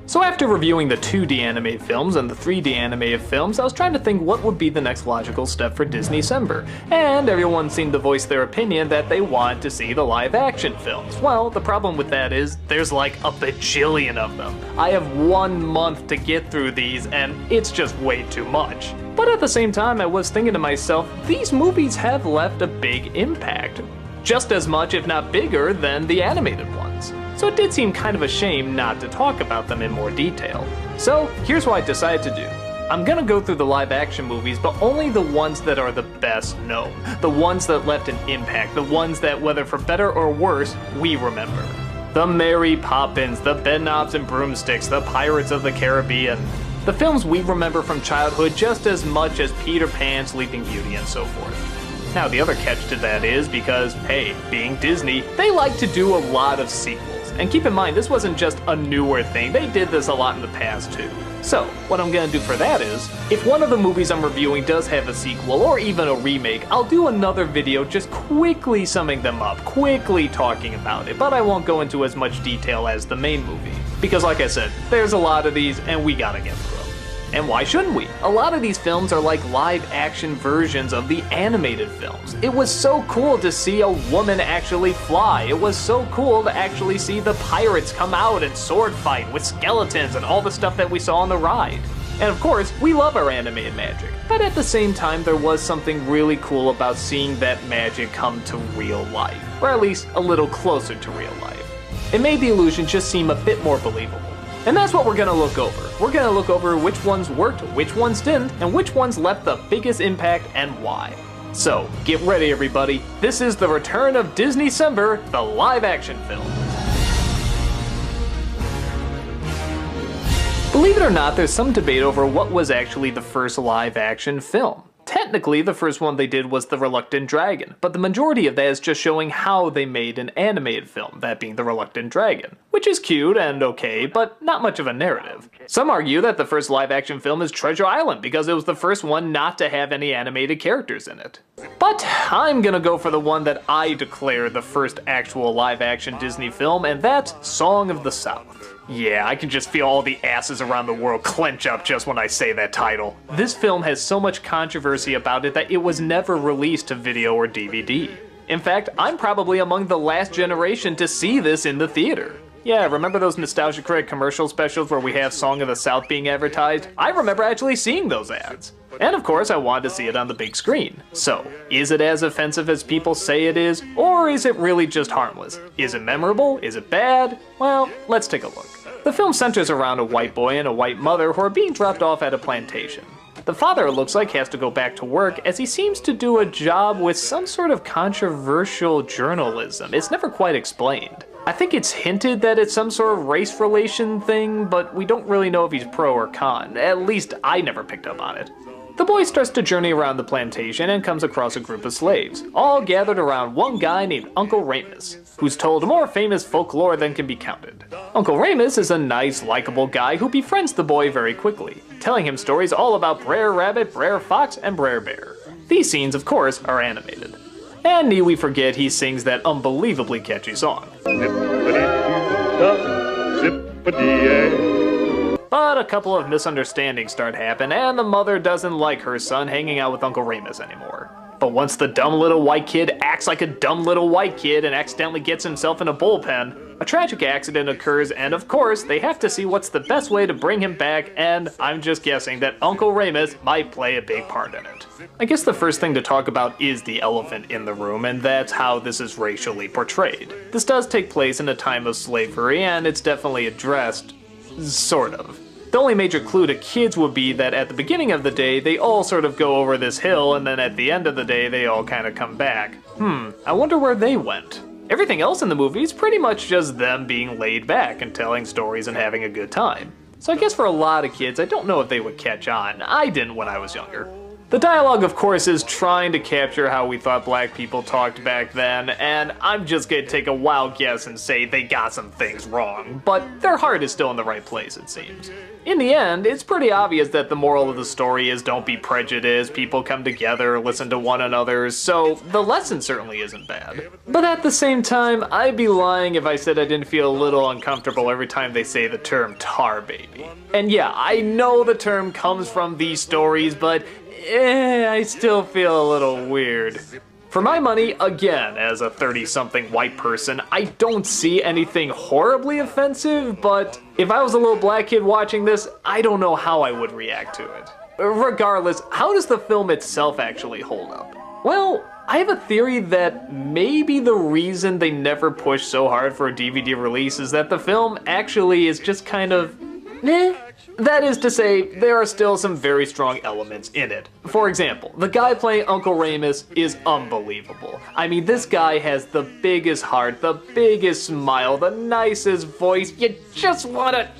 So after reviewing the 2D animated films and the 3D animated films, I was trying to think what would be the next logical step for Disneycember, and everyone seemed to voice their opinion that they wanted to see the live action films. Well, the problem with that is, there's like a bajillion of them. I have 1 month to get through these, and it's just way too much. But at the same time, I was thinking to myself, these movies have left a big impact. Just as much, if not bigger, than the animated ones. So it did seem kind of a shame not to talk about them in more detail. So here's what I decided to do. I'm gonna go through the live action movies, but only the ones that are the best known. The ones that left an impact, the ones that, whether for better or worse, we remember. The Mary Poppins, the Bedknobs and Broomsticks, the Pirates of the Caribbean. The films we remember from childhood just as much as Peter Pan, Sleeping Beauty, and so forth. Now the other catch to that is because, hey, being Disney, they like to do a lot of sequels. And keep in mind, this wasn't just a newer thing, they did this a lot in the past too. So, what I'm gonna do for that is, if one of the movies I'm reviewing does have a sequel or even a remake, I'll do another video just quickly summing them up, quickly talking about it, but I won't go into as much detail as the main movie. Because like I said, there's a lot of these and we gotta get through them. And why shouldn't we? A lot of these films are like live action versions of the animated films. It was so cool to see a woman actually fly. It was so cool to actually see the pirates come out and sword fight with skeletons and all the stuff that we saw on the ride. And of course, we love our animated magic. But at the same time, there was something really cool about seeing that magic come to real life. Or at least a little closer to real life. It made the illusion just seem a bit more believable. And that's what we're gonna look over. We're gonna look over which ones worked, which ones didn't, and which ones left the biggest impact and why. So, get ready everybody, this is the return of Disneycember, the live action film. Believe it or not, there's some debate over what was actually the first live action film. Technically, the first one they did was The Reluctant Dragon, but the majority of that is just showing how they made an animated film, that being The Reluctant Dragon, which is cute and okay, but not much of a narrative. Some argue that the first live action film is Treasure Island because it was the first one not to have any animated characters in it. But I'm gonna go for the one that I declare the first actual live action Disney film, and that's Song of the South. Yeah, I can just feel all the asses around the world clench up just when I say that title. This film has so much controversy about it that it was never released to video or DVD. In fact, I'm probably among the last generation to see this in the theater. Yeah, remember those Nostalgia Critic commercial specials where we have Song of the South being advertised? I remember actually seeing those ads. And of course, I wanted to see it on the big screen. So, is it as offensive as people say it is, or is it really just harmless? Is it memorable? Is it bad? Well, let's take a look. The film centers around a white boy and a white mother who are being dropped off at a plantation. The father, it looks like, has to go back to work as he seems to do a job with some sort of controversial journalism. It's never quite explained. I think it's hinted that it's some sort of race relation thing, but we don't really know if he's pro or con. At least I never picked up on it. The boy starts to journey around the plantation and comes across a group of slaves, all gathered around one guy named Uncle Remus, who's told more famous folklore than can be counted. Uncle Remus is a nice, likable guy who befriends the boy very quickly, telling him stories all about Brer Rabbit, Brer Fox, and Brer Bear. These scenes, of course, are animated. And need we forget he sings that unbelievably catchy song. But a couple of misunderstandings start happening, and the mother doesn't like her son hanging out with Uncle Remus anymore. But once the dumb little white kid acts like a dumb little white kid and accidentally gets himself in a bullpen, a tragic accident occurs, and of course, they have to see what's the best way to bring him back, and I'm just guessing that Uncle Remus might play a big part in it. I guess the first thing to talk about is the elephant in the room, and that's how this is racially portrayed. This does take place in a time of slavery, and it's definitely addressed, sort of. The only major clue to kids would be that at the beginning of the day, they all sort of go over this hill, and then at the end of the day, they all kind of come back. I wonder where they went. Everything else in the movie is pretty much just them being laid back and telling stories and having a good time. So I guess for a lot of kids, I don't know if they would catch on. I didn't when I was younger. The dialogue, of course, is trying to capture how we thought black people talked back then, and I'm just gonna take a wild guess and say they got some things wrong, but their heart is still in the right place, it seems. In the end, it's pretty obvious that the moral of the story is don't be prejudiced, people come together, listen to one another, so the lesson certainly isn't bad. But at the same time, I'd be lying if I said I didn't feel a little uncomfortable every time they say the term tar baby. And yeah, I know the term comes from these stories, but I still feel a little weird. For my money, again, as a 30-something white person, I don't see anything horribly offensive, but if I was a little black kid watching this, I don't know how I would react to it. Regardless, how does the film itself actually hold up? Well, I have a theory that maybe the reason they never pushed so hard for a DVD release is that the film actually is just kind of meh. That is to say, there are still some very strong elements in it. For example, the guy playing Uncle Remus is unbelievable. I mean, this guy has the biggest heart, the biggest smile, the nicest voice. You just wanna,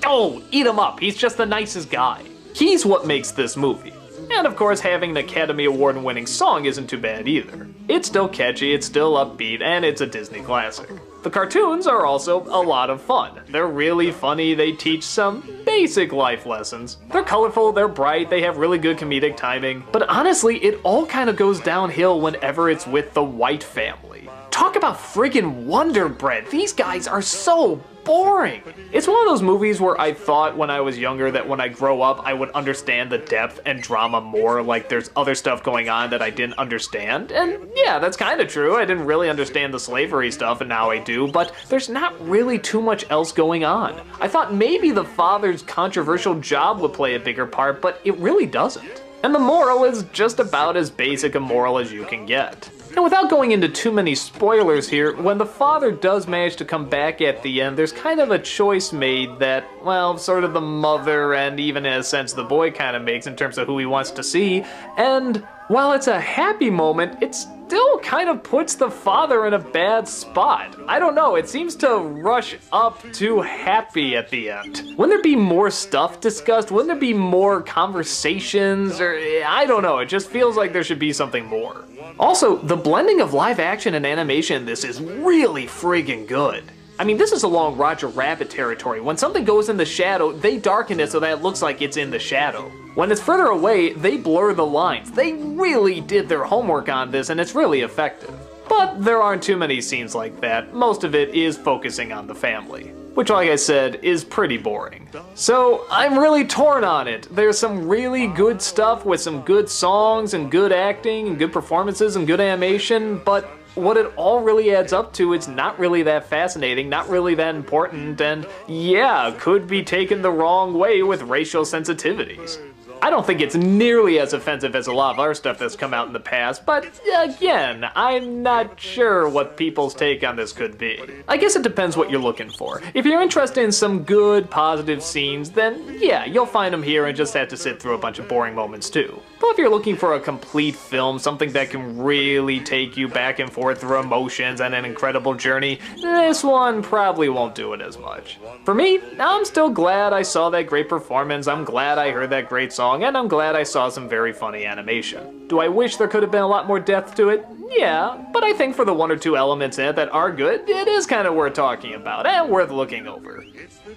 eat him up. He's just the nicest guy. He's what makes this movie. And of course, having an Academy Award-winning song isn't too bad either. It's still catchy, it's still upbeat, and it's a Disney classic. The cartoons are also a lot of fun. They're really funny, they teach some basic life lessons. They're colorful, they're bright, they have really good comedic timing. But honestly, it all kind of goes downhill whenever it's with the white family. Talk about friggin' Wonder Bread, these guys are so boring. It's one of those movies where I thought when I was younger that when I grow up I would understand the depth and drama more, like there's other stuff going on that I didn't understand. And yeah, that's kind of true. I didn't really understand the slavery stuff and now I do, but there's not really too much else going on. I thought maybe the father's controversial job would play a bigger part, but it really doesn't. And the moral is just about as basic a moral as you can get. And without going into too many spoilers here, when the father does manage to come back at the end, there's kind of a choice made that, well, sort of the mother and even in a sense the boy kind of makes in terms of who he wants to see. And while it's a happy moment, it still kind of puts the father in a bad spot. I don't know, it seems to rush up too happy at the end. Wouldn't there be more stuff discussed? Wouldn't there be more conversations? Or I don't know, it just feels like there should be something more. Also, the blending of live action and animation in this is really friggin' good. I mean, this is along Roger Rabbit territory. When something goes in the shadow, they darken it so that it looks like it's in the shadow. When it's further away, they blur the lines. They really did their homework on this, and it's really effective. But there aren't too many scenes like that. Most of it is focusing on the family, which, like I said, is pretty boring. So I'm really torn on it. There's some really good stuff with some good songs and good acting and good performances and good animation, but what it all really adds up to, it's not really that fascinating, not really that important, and yeah, could be taken the wrong way with racial sensitivities. I don't think it's nearly as offensive as a lot of other stuff that's come out in the past, but again, I'm not sure what people's take on this could be. I guess it depends what you're looking for. If you're interested in some good, positive scenes, then yeah, you'll find them here and just have to sit through a bunch of boring moments too. But if you're looking for a complete film, something that can really take you back and forth through emotions and an incredible journey, this one probably won't do it as much. For me, I'm still glad I saw that great performance, I'm glad I heard that great song, and I'm glad I saw some very funny animation. Do I wish there could have been a lot more depth to it? Yeah, but I think for the one or two elements in it that are good, it is kind of worth talking about and worth looking over.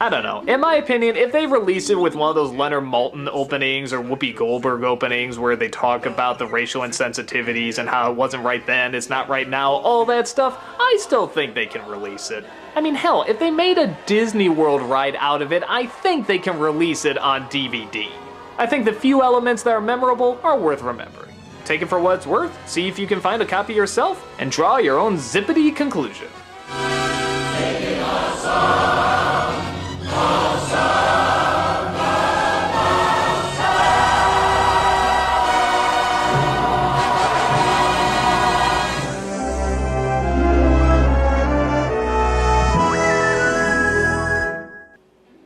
I don't know, in my opinion, if they release it with one of those Leonard Maltin openings or Whoopi Goldberg openings where they talk about the racial insensitivities and how it wasn't right then, it's not right now, all that stuff, I still think they can release it. I mean, hell, if they made a Disney World ride out of it, I think they can release it on DVD. I think the few elements that are memorable are worth remembering. Take it for what it's worth, see if you can find a copy yourself, and draw your own zippity conclusion.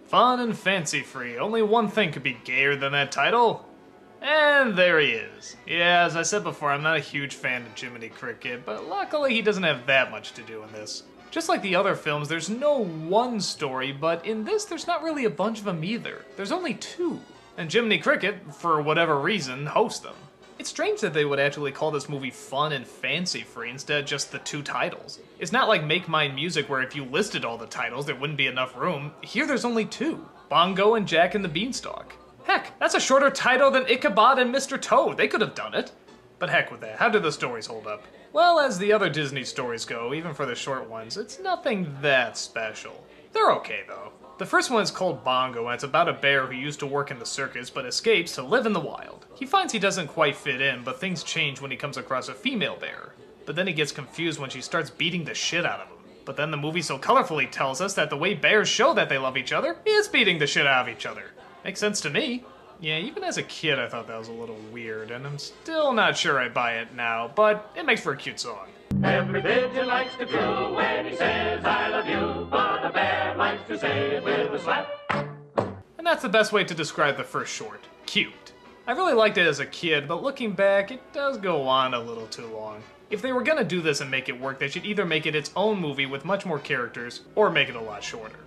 Fun and fancy-free, only one thing could be gayer than that title. And there he is. Yeah, as I said before, I'm not a huge fan of Jiminy Cricket, but luckily he doesn't have that much to do in this. Just like the other films, there's no one story, but in this there's not really a bunch of them either. There's only two. And Jiminy Cricket, for whatever reason, hosts them. It's strange that they would actually call this movie fun and fancy-free instead of just the 2 titles. It's not like Make Mine Music where if you listed all the titles there wouldn't be enough room. Here there's only 2. Bongo and Jack and the Beanstalk. Heck, that's a shorter title than Ichabod and Mr. Toad. They could have done it. But heck with that, how do the stories hold up? Well, as the other Disney stories go, even for the short ones, it's nothing that special. They're okay though. The first one is called Bongo, and it's about a bear who used to work in the circus but escapes to live in the wild. He finds he doesn't quite fit in, but things change when he comes across a female bear. But then he gets confused when she starts beating the shit out of him. But then the movie so colorfully tells us that the way bears show that they love each other is beating the shit out of each other. Makes sense to me. Yeah, even as a kid I thought that was a little weird, and I'm still not sure I buy it now, but it makes for a cute song. Every pigeon likes to coo when he says I love you, but a bear likes to say it with a slap. And that's the best way to describe the first short. Cute. I really liked it as a kid, but looking back, it does go on a little too long. If they were gonna do this and make it work, they should either make it its own movie with much more characters, or make it a lot shorter.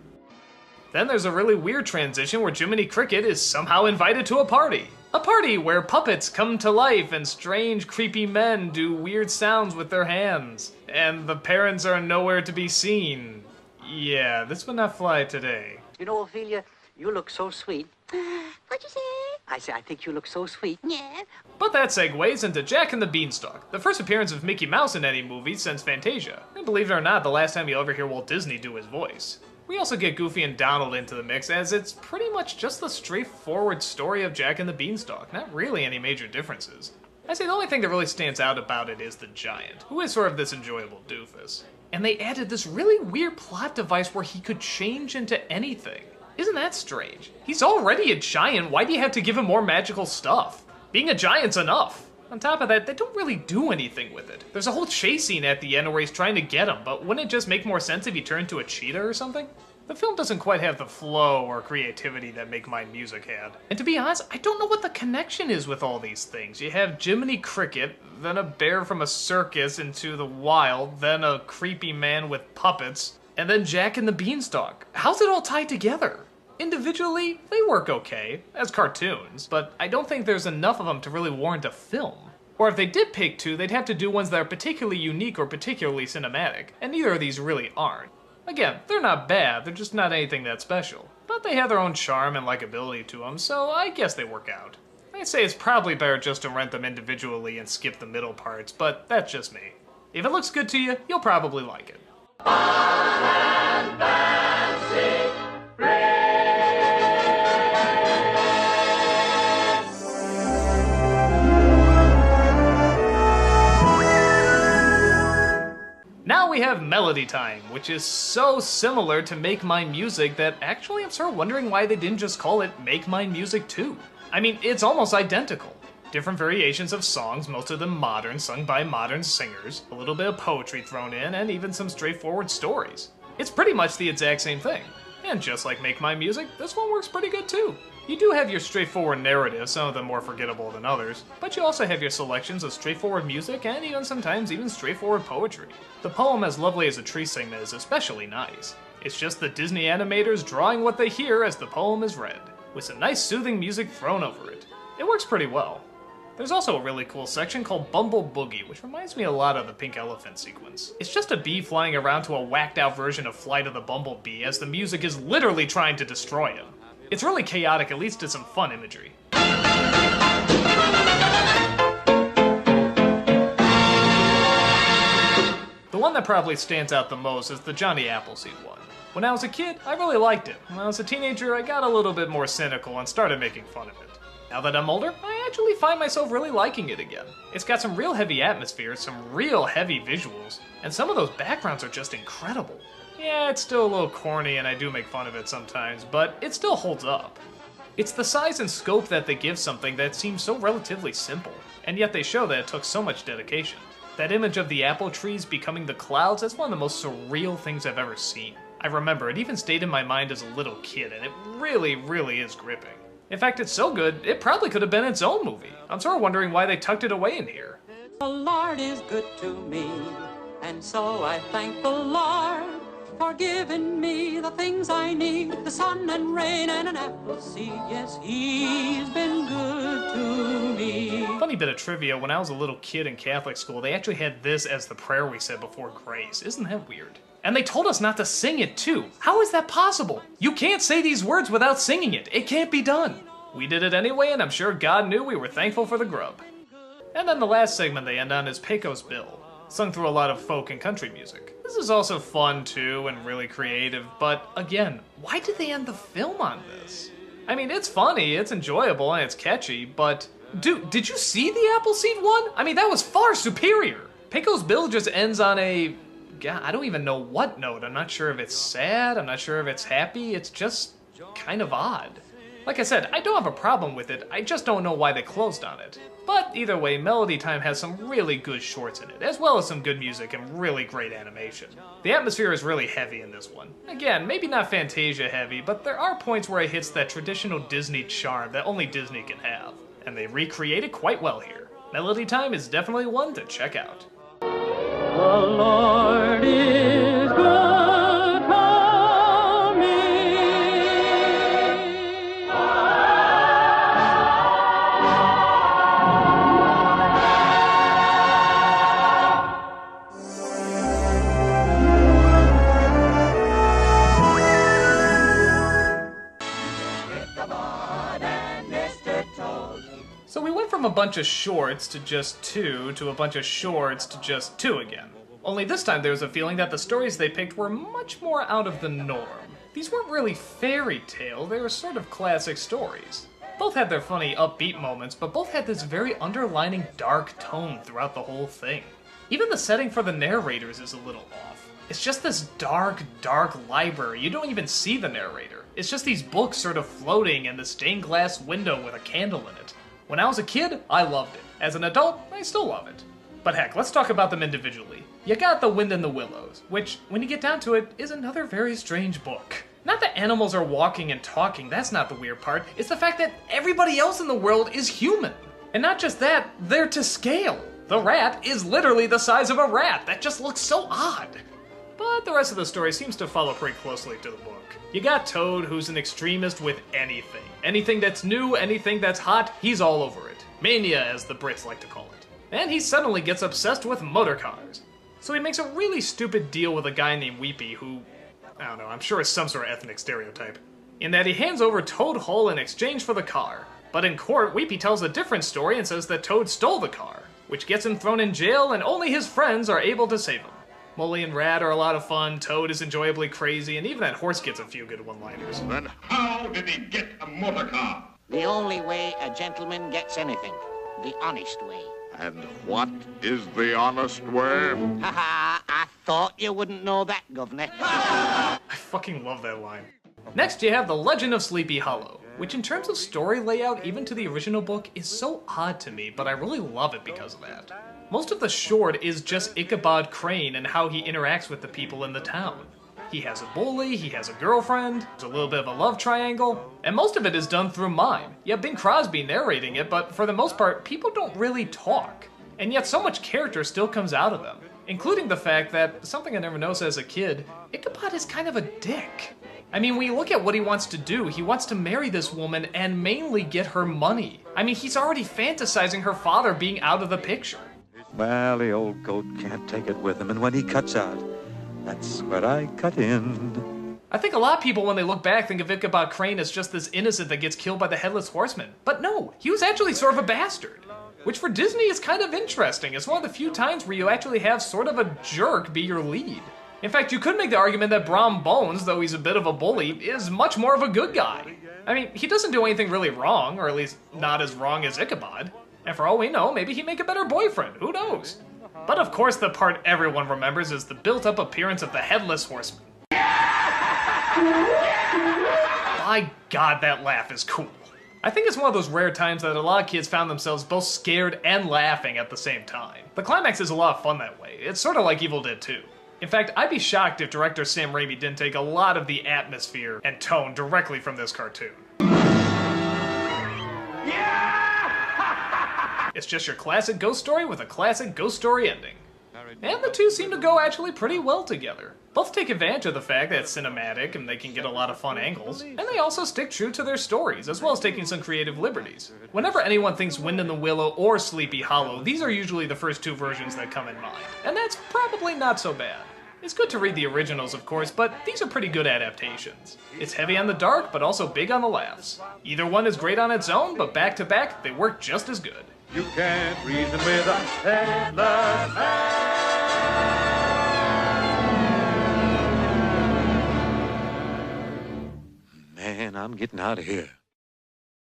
Then there's a really weird transition where Jiminy Cricket is somehow invited to a party. A party where puppets come to life and strange, creepy men do weird sounds with their hands. And the parents are nowhere to be seen. Yeah, this would not fly today. You know, Ophelia, you look so sweet. What'd you say? I say, I think you look so sweet. Yeah. But that segues into Jack and the Beanstalk, the first appearance of Mickey Mouse in any movie since Fantasia. And believe it or not, the last time you'll ever hear Walt Disney do his voice. We also get Goofy and Donald into the mix, as it's pretty much just the straightforward story of Jack and the Beanstalk, not really any major differences. I say the only thing that really stands out about it is the giant, who is sort of this enjoyable doofus. And they added this really weird plot device where he could change into anything. Isn't that strange? He's already a giant, why do you have to give him more magical stuff? Being a giant's enough. On top of that, they don't really do anything with it. There's a whole chase scene at the end where he's trying to get him, but wouldn't it just make more sense if he turned into a cheetah or something? The film doesn't quite have the flow or creativity that Make Mine Music had. And to be honest, I don't know what the connection is with all these things. You have Jiminy Cricket, then a bear from a circus into the wild, then a creepy man with puppets, and then Jack and the Beanstalk. How's it all tied together? Individually, they work okay, as cartoons, but I don't think there's enough of them to really warrant a film. Or if they did pick 2, they'd have to do ones that are particularly unique or particularly cinematic, and neither of these really aren't. Again, they're not bad, they're just not anything that special. But they have their own charm and likability to them, so I guess they work out. I'd say it's probably better just to rent them individually and skip the middle parts, but that's just me. If it looks good to you, you'll probably like it. Now we have Melody Time, which is so similar to Make Mine Music that actually I'm sort of wondering why they didn't just call it Make Mine Music 2. I mean, it's almost identical. Different variations of songs, most of them modern, sung by modern singers, a little bit of poetry thrown in, and even some straightforward stories. It's pretty much the exact same thing. And just like Make Mine Music, this one works pretty good too. You do have your straightforward narrative, some of them more forgettable than others, but you also have your selections of straightforward music and even sometimes even straightforward poetry. The poem, as lovely as the tree segment, is especially nice. It's just the Disney animators drawing what they hear as the poem is read, with some nice soothing music thrown over it. It works pretty well. There's also a really cool section called Bumble Boogie, which reminds me a lot of the Pink Elephant sequence. It's just a bee flying around to a whacked out version of Flight of the Bumblebee as the music is literally trying to destroy him. It's really chaotic, at least to some fun imagery. The one that probably stands out the most is the Johnny Appleseed one. When I was a kid, I really liked it. When I was a teenager, I got a little bit more cynical and started making fun of it. Now that I'm older, I actually find myself really liking it again. It's got some real heavy atmosphere, some real heavy visuals, and some of those backgrounds are just incredible. Yeah, it's still a little corny and I do make fun of it sometimes, but it still holds up. It's the size and scope that they give something that seems so relatively simple, and yet they show that it took so much dedication. That image of the apple trees becoming the clouds, that's one of the most surreal things I've ever seen. I remember it even stayed in my mind as a little kid, and it really, really is gripping. In fact, it's so good, it probably could have been its own movie. I'm sort of wondering why they tucked it away in here. The Lord is good to me, and so I thank the Lord. for giving me the things I need, the sun and rain and an apple seed. Yes, he's been good to me. Funny bit of trivia, when I was a little kid in Catholic school, they actually had this as the prayer we said before grace. Isn't that weird? And they told us not to sing it too. How is that possible? You can't say these words without singing it. It can't be done. We did it anyway, and I'm sure God knew we were thankful for the grub. And then the last segment they end on is Pecos Bill, sung through a lot of folk and country music. This is also fun too and really creative, but again, why did they end the film on this? I mean, it's funny, it's enjoyable, and it's catchy, but dude, did you see the Appleseed one? I mean, that was far superior. Pecos Bill just ends on a, God, I don't even know what note. I'm not sure if it's sad, I'm not sure if it's happy, it's just kind of odd. Like I said, I don't have a problem with it, I just don't know why they closed on it. But either way, Melody Time has some really good shorts in it, as well as some good music and really great animation. The atmosphere is really heavy in this one. Again, maybe not Fantasia heavy, but there are points where it hits that traditional Disney charm that only Disney can have. And they recreate it quite well here. Melody Time is definitely one to check out. The Lord is good to me. So we went from a bunch of shorts to just two, to a bunch of shorts to just two again. Only this time there was a feeling that the stories they picked were much more out of the norm. These weren't really fairy tale, they were sort of classic stories. Both had their funny upbeat moments, but both had this very underlining dark tone throughout the whole thing. Even the setting for the narrators is a little off. It's just this dark, dark library. You don't even see the narrator. It's just these books sort of floating in the stained glass window with a candle in it. When I was a kid, I loved it. As an adult, I still love it. But heck, let's talk about them individually. You got The Wind in the Willows, which, when you get down to it, is another very strange book. Not that animals are walking and talking, that's not the weird part. It's the fact that everybody else in the world is human. And not just that, they're to scale. The rat is literally the size of a rat. That just looks so odd. But the rest of the story seems to follow pretty closely to the book. You got Toad, who's an extremist with anything. Anything that's new, anything that's hot, he's all over it. Mania, as the Brits like to call it. And he suddenly gets obsessed with motor cars. So he makes a really stupid deal with a guy named Weepy who, I don't know, I'm sure is some sort of ethnic stereotype. In that he hands over Toad Hull in exchange for the car. But in court, Weepy tells a different story and says that Toad stole the car, which gets him thrown in jail and only his friends are able to save him. Molly and Rat are a lot of fun, Toad is enjoyably crazy, and even that horse gets a few good one-liners. Then how did he get a motor car? The only way a gentleman gets anything. The honest way. And what is the honest way? Ha ha, I thought you wouldn't know that, Governor. I fucking love that line. Next, you have The Legend of Sleepy Hollow, which in terms of story layout, even to the original book, is so odd to me, but I really love it because of that. Most of the short is just Ichabod Crane and how he interacts with the people in the town. He has a bully, he has a girlfriend, there's a little bit of a love triangle, and most of it is done through mime. You have Bing Crosby narrating it, but for the most part, people don't really talk. And yet so much character still comes out of them, including the fact that, something I never noticed as a kid, Ichabod is kind of a dick. I mean, when you look at what he wants to do, he wants to marry this woman and mainly get her money. I mean, he's already fantasizing her father being out of the picture. Well, the old goat can't take it with him, and when he cuts out, that's where I cut in. I think a lot of people, when they look back, think of Ichabod Crane as just this innocent that gets killed by the Headless Horseman. But no, he was actually sort of a bastard. Which for Disney is kind of interesting. It's one of the few times where you actually have sort of a jerk be your lead. In fact, you could make the argument that Brom Bones, though he's a bit of a bully, is much more of a good guy. I mean, he doesn't do anything really wrong, or at least not as wrong as Ichabod. And for all we know, maybe he'd make a better boyfriend, who knows? But of course the part everyone remembers is the built-up appearance of the Headless Horseman. By God, that laugh is cool. I think it's one of those rare times that a lot of kids found themselves both scared and laughing at the same time. The climax is a lot of fun that way. It's sort of like Evil Dead 2. In fact, I'd be shocked if director Sam Raimi didn't take a lot of the atmosphere and tone directly from this cartoon. It's just your classic ghost story with a classic ghost story ending. And the two seem to go actually pretty well together. Both take advantage of the fact that it's cinematic and they can get a lot of fun angles, and they also stick true to their stories, as well as taking some creative liberties. Whenever anyone thinks Wind in the Willow or Sleepy Hollow, these are usually the first two versions that come in mind, and that's probably not so bad. It's good to read the originals, of course, but these are pretty good adaptations. It's heavy on the dark, but also big on the laughs. Either one is great on its own, but back to back, they work just as good. You can't reason with a headless man. Man, I'm getting out of here.